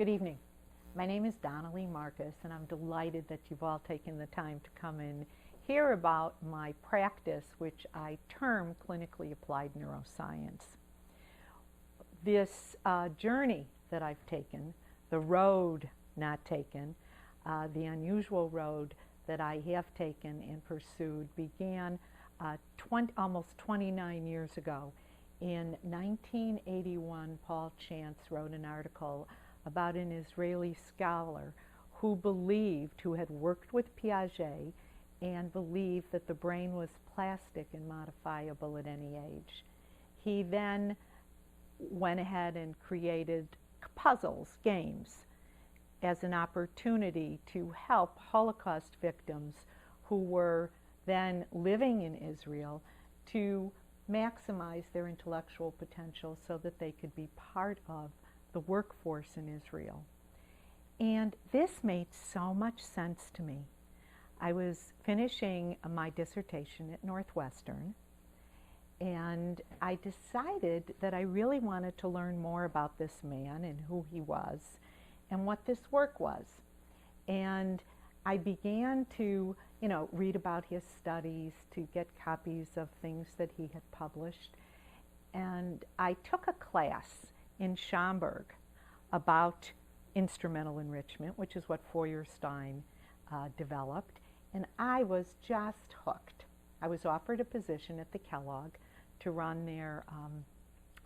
Good evening. My name is Donalee Markus, and I'm delighted that you've all taken the time to come and hear about my practice, which I term clinically applied neuroscience. This journey that I've taken, the road not taken, the unusual road that I have taken and pursued began almost 29 years ago. In 1981, Paul Chance wrote an article about an Israeli scholar who had worked with Piaget and believed that the brain was plastic and modifiable at any age. He then went ahead and created puzzles, games, as an opportunity to help Holocaust victims who were then living in Israel to maximize their intellectual potential so that they could be part of the workforce in Israel. And this made so much sense to me. I was finishing my dissertation at Northwestern, and I decided that I really wanted to learn more about this man and who he was and what this work was. And I began to, read about his studies, to get copies of things that he had published. And I took a class in Schaumburg about instrumental enrichment, which is what Feuerstein developed, and I was just hooked. I was offered a position at the Kellogg to run their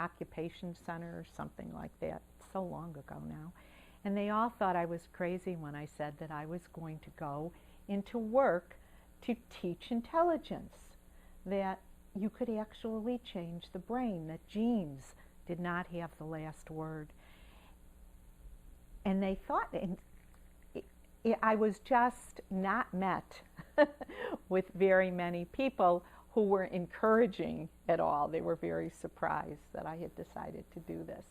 occupation center or something like that, so long ago now. And they all thought I was crazy when I said that I was going to go into work to teach intelligence, that you could actually change the brain, that genes did not have the last word. And they thought, I was just not met with very many people who were encouraging at all. They were very surprised that I had decided to do this.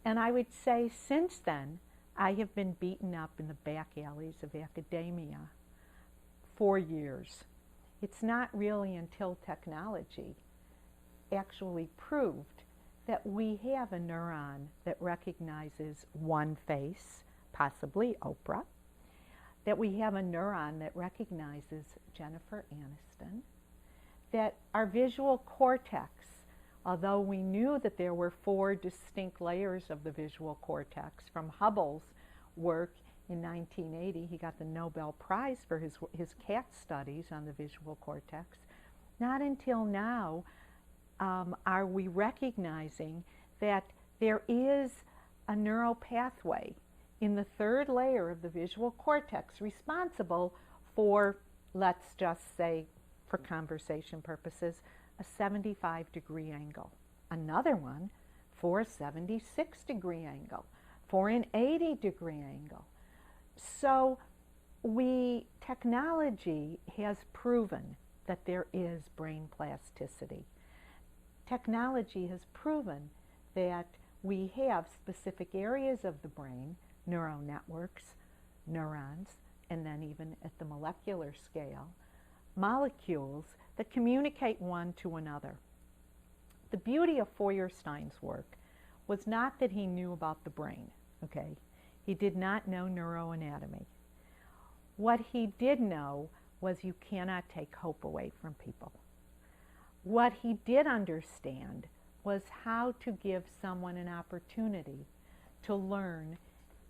And I would say since then, I have been beaten up in the back alleys of academia for years. It's not really until technology actually proved that we have a neuron that recognizes one face, possibly Oprah, that we have a neuron that recognizes Jennifer Aniston, that our visual cortex, although we knew that there were 4 distinct layers of the visual cortex from Hubble's work in 1980, he got the Nobel Prize for his cat studies on the visual cortex. Not until now are we recognizing that there is a neural pathway in the 3rd layer of the visual cortex responsible for, let's just say, for conversation purposes, a 75-degree angle. Another one for a 76-degree angle, for an 80-degree angle. So technology has proven that there is brain plasticity. Technology has proven that we have specific areas of the brain, neural networks, neurons, and then even at the molecular scale, molecules that communicate one to another. The beauty of Feuerstein's work was not that he knew about the brain, okay? He did not know neuroanatomy. What he did know was you cannot take hope away from people. What he did understand was how to give someone an opportunity to learn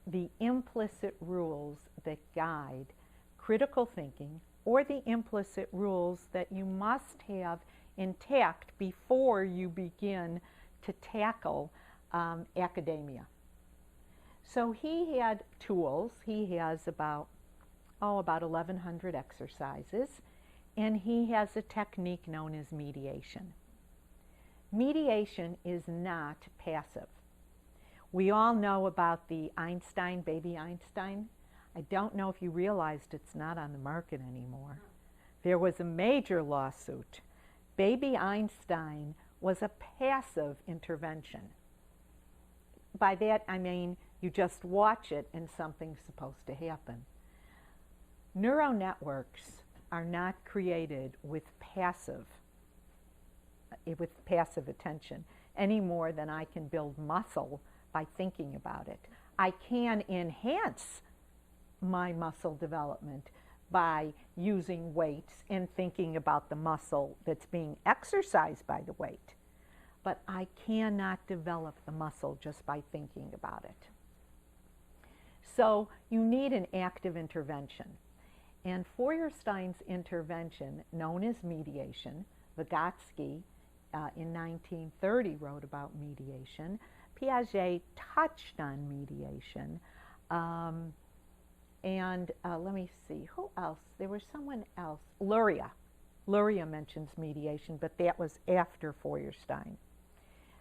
the implicit rules that guide critical thinking, or the implicit rules that you must have intact before you begin to tackle academia. So he had tools. He has about 1,100 exercises, and he has a technique known as mediation. Mediation is not passive. We all know about the Einstein, baby Einstein. I don't know if you realized it's not on the market anymore. There was a major lawsuit. Baby Einstein was a passive intervention. By that I mean you just watch it and something's supposed to happen. Neural networks are not created with passive attention any more than I can build muscle by thinking about it. I can enhance my muscle development by using weights and thinking about the muscle that's being exercised by the weight. But I cannot develop the muscle just by thinking about it. So you need an active intervention. And Feuerstein's intervention, known as mediation, Vygotsky in 1930 wrote about mediation. Piaget touched on mediation. Let me see, who else? There was someone else. Luria. Luria mentions mediation, but that was after Feuerstein.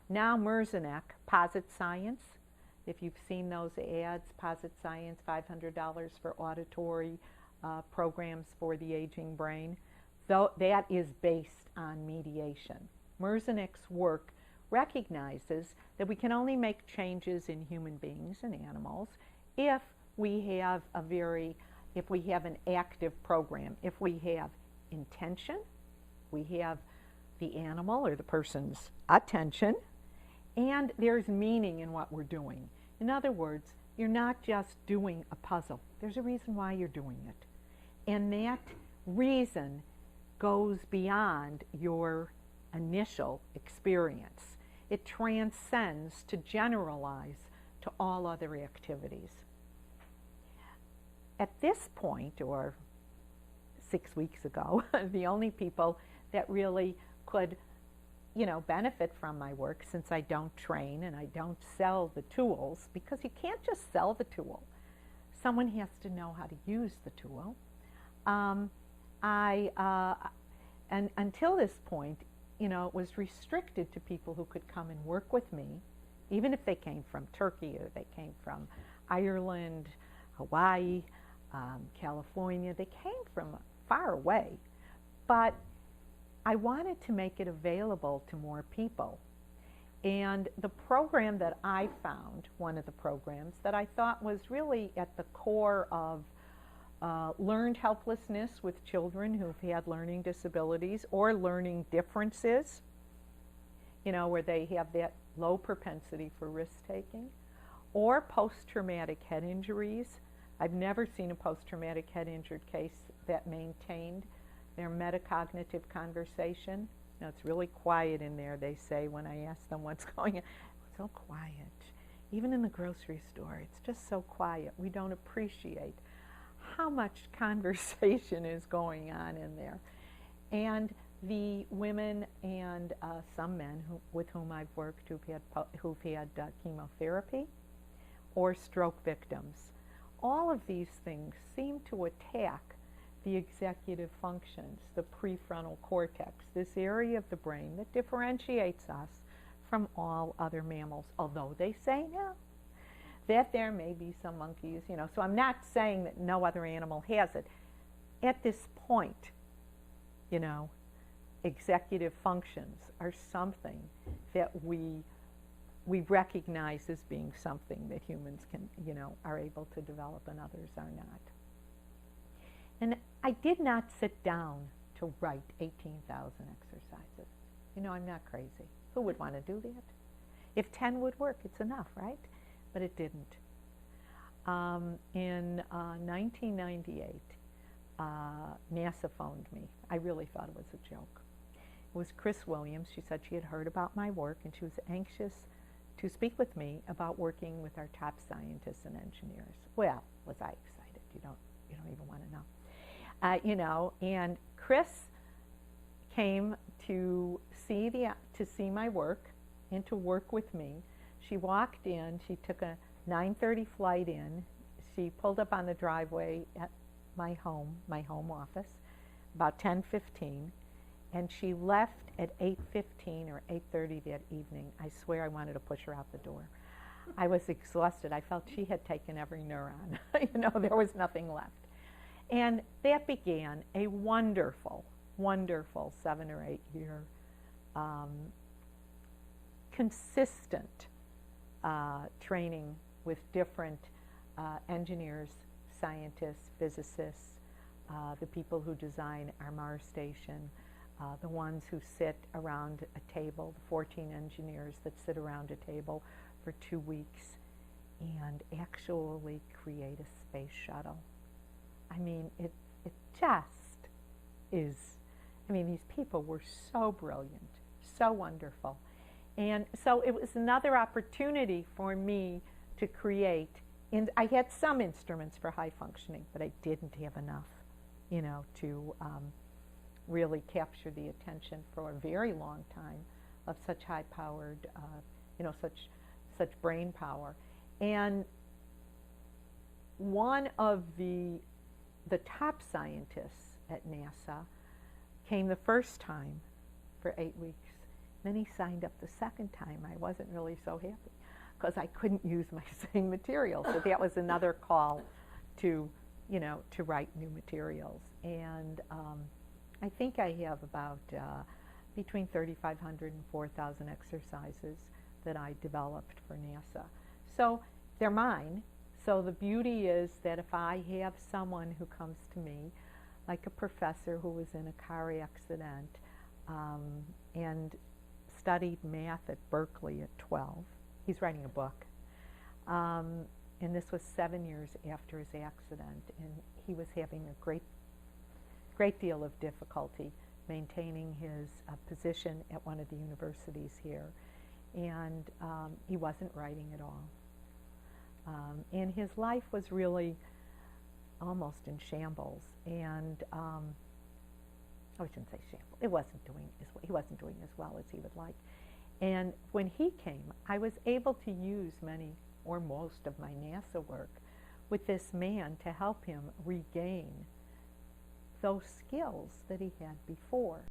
Now Merzenich, Posit Science. If you've seen those ads, Posit Science, $500 for auditory programs for the aging brain. Though that is based on mediation. Merzenich's work recognizes that we can only make changes in human beings and animals if we have an active program, if we have intention, we have the animal or the person's attention, and there's meaning in what we're doing. In other words, you're not just doing a puzzle. There's a reason why you're doing it. And that reason goes beyond your initial experience. It transcends to generalize to all other activities. At this point, or 6 weeks ago, the only people that really could, benefit from my work, since I don't train and I don't sell the tools, because you can't just sell the tool. Someone has to know how to use the tool. And until this point, it was restricted to people who could come and work with me, even if they came from Turkey or they came from Ireland, Hawaii, California. They came from far away. But I wanted to make it available to more people. And the program that I found, one of the programs that I thought was really at the core of learned helplessness with children who've had learning disabilities or learning differences, where they have that low propensity for risk-taking, or post-traumatic head injuries. I've never seen a post-traumatic head injured case that maintained their metacognitive conversation. It's really quiet in there, they say, when I ask them what's going on. It's so quiet. Even in the grocery store, it's just so quiet. We don't appreciate how much conversation is going on in there. And the women and some men with whom I've worked who've had chemotherapy or stroke victims, all of these things seem to attack the executive functions, the prefrontal cortex, this area of the brain that differentiates us from all other mammals, although they say no, that there may be some monkeys, So I'm not saying that no other animal has it. At this point, executive functions are something that we recognize as being something that humans can, are able to develop and others are not. And I did not sit down to write 18,000 exercises. I'm not crazy. Who would want to do that? If 10 would work, it's enough, right? But it didn't. In 1998, NASA phoned me. I really thought it was a joke. It was Chris Williams. She said she had heard about my work and she was anxious to speak with me about working with our top scientists and engineers. Well, was I excited? You don't even want to know. And Chris came to see my work and to work with me. She walked in. She took a 9:30 flight in. She pulled up on the driveway at my home office, about 10:15, and she left at 8:15 or 8:30 that evening. I swear I wanted to push her out the door. I was exhausted. I felt she had taken every neuron. There was nothing left. And that began a wonderful, wonderful 7 or 8 year consistent training with different engineers, scientists, physicists, the people who design our Mars station, the ones who sit around a table, the 14 engineers that sit around a table for 2 weeks. and actually create a space shuttle. I mean, it just is, I mean, these people were so brilliant, so wonderful. And so it was another opportunity for me to create, and I had some instruments for high functioning, but I didn't have enough, you know, to really capture the attention for a very long time of such high-powered, you know, such brain power. And one of the top scientists at NASA came the first time for 8 weeks. Then he signed up the second time. I wasn't really so happy because I couldn't use my same material. So that was another call to, you know, to write new materials. And I think I have about between 3,500 and 4,000 exercises that I developed for NASA. So they're mine. So the beauty is that if I have someone who comes to me, like a professor who was in a car accident and studied math at Berkeley at 12. He's writing a book. And this was 7 years after his accident, and he was having a great deal of difficulty maintaining his position at one of the universities here. And he wasn't writing at all. And his life was really almost in shambles. And I shouldn't say shambles. He wasn't doing as well as he would like. And when he came, I was able to use many or most of my NASA work with this man to help him regain those skills that he had before.